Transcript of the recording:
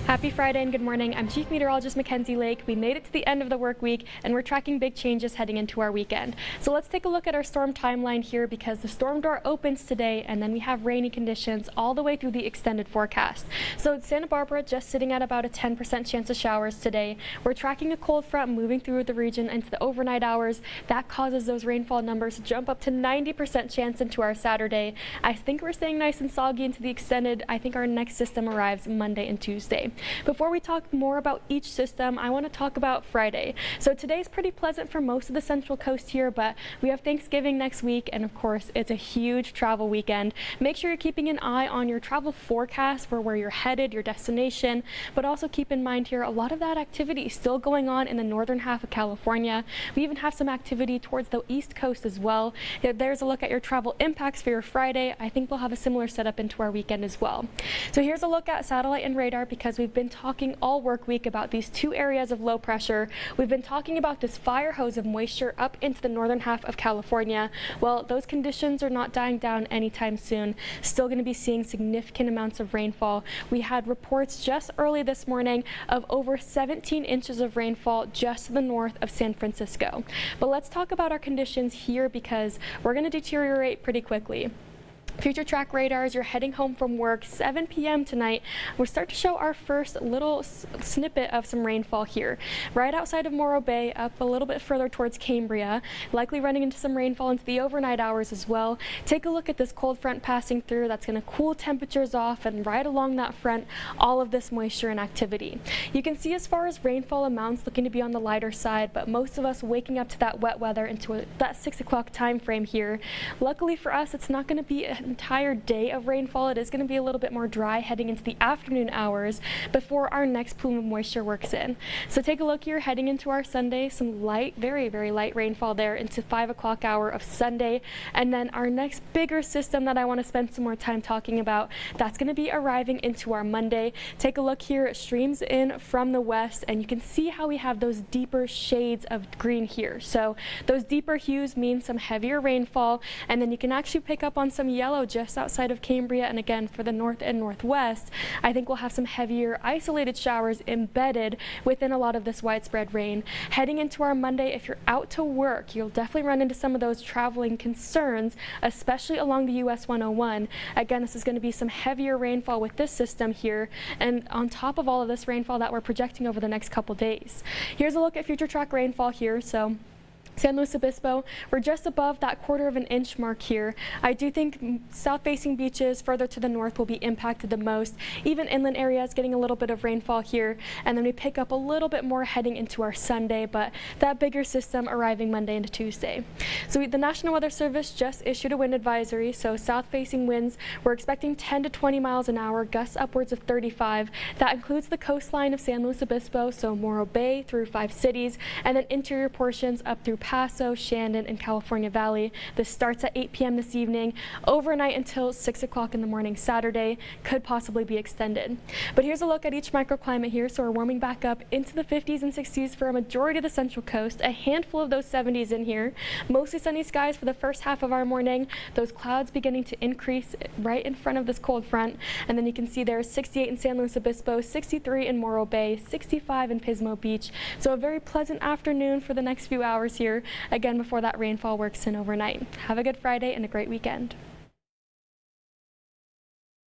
Happy Friday and good morning. I'm Chief Meteorologist Mackenzie Lake. We made it to the end of the work week and we're tracking big changes heading into our weekend. So let's take a look at our storm timeline here because the storm door opens today and then we have rainy conditions all the way through the extended forecast. So Santa Barbara just sitting at about a 10% chance of showers today. We're tracking a cold front moving through the region into the overnight hours. That causes those rainfall numbers to jump up to 90% chance into our Saturday. I think we're staying nice and soggy into the extended. I think our next system arrives Monday and Tuesday. Before we talk more about each system, I want to talk about Friday. So today's pretty pleasant for most of the central coast here, but we have Thanksgiving next week, and of course, it's a huge travel weekend. Make sure you're keeping an eye on your travel forecast for where you're headed, your destination, but also keep in mind here, a lot of that activity is still going on in the northern half of California. We even have some activity towards the east coast as well. There's a look at your travel impacts for your Friday. I think we'll have a similar setup into our weekend as well. So here's a look at satellite and radar because we've been talking all work week about these two areas of low pressure. We've been talking about this fire hose of moisture up into the northern half of California. Well, those conditions are not dying down anytime soon. Still going to be seeing significant amounts of rainfall. We had reports just early this morning of over 17 inches of rainfall just to the north of San Francisco. But let's talk about our conditions here because we're going to deteriorate pretty quickly. Future track radar as you're heading home from work, 7 p.m. tonight, we'll start to show our first little snippet of some rainfall here. Right outside of Morro Bay, up a little bit further towards Cambria, likely running into some rainfall into the overnight hours as well. Take a look at this cold front passing through. That's going to cool temperatures off, and right along that front, all of this moisture and activity. You can see as far as rainfall amounts looking to be on the lighter side, but most of us waking up to that wet weather into that 6 o'clock time frame here. Luckily for us, it's not going to be an entire day of rainfall. It is going to be a little bit more dry heading into the afternoon hours before our next plume of moisture works in. So take a look here heading into our Sunday, some light, very light rainfall there into 5 o'clock hour of Sunday. And then our next bigger system that I want to spend some more time talking about, that's going to be arriving into our Monday. Take a look here, it streams in from the west and you can see how we have those deeper shades of green here. So those deeper hues mean some heavier rainfall, and then you can actually pick up on some yellow just outside of Cambria, and again for the north and northwest, I think we'll have some heavier isolated showers embedded within a lot of this widespread rain. Heading into our Monday, if you're out to work, you'll definitely run into some of those traveling concerns, especially along the US 101. Again, this is going to be some heavier rainfall with this system here, and on top of all of this rainfall that we're projecting over the next couple days. Here's a look at future track rainfall here. So San Luis Obispo, we're just above that 1/4 of an inch mark here. I do think south-facing beaches further to the north will be impacted the most. Even inland areas getting a little bit of rainfall here, and then we pick up a little bit more heading into our Sunday, but that bigger system arriving Monday into Tuesday. So the National Weather Service just issued a wind advisory, so south-facing winds, we're expecting 10 to 20 miles an hour, gusts upwards of 35. That includes the coastline of San Luis Obispo, so Morro Bay through 5 cities, and then interior portions up through Paso, Shandon, and California Valley. This starts at 8 p.m. this evening, overnight until 6 o'clock in the morning Saturday, could possibly be extended. But here's a look at each microclimate here. So we're warming back up into the 50s and 60s for a majority of the central coast, a handful of those 70s in here. Mostly sunny skies for the first half of our morning. Those clouds beginning to increase right in front of this cold front. And then you can see there's 68 in San Luis Obispo, 63 in Morro Bay, 65 in Pismo Beach. So a very pleasant afternoon for the next few hours here, again before that rainfall works in overnight. Have a good Friday and a great weekend.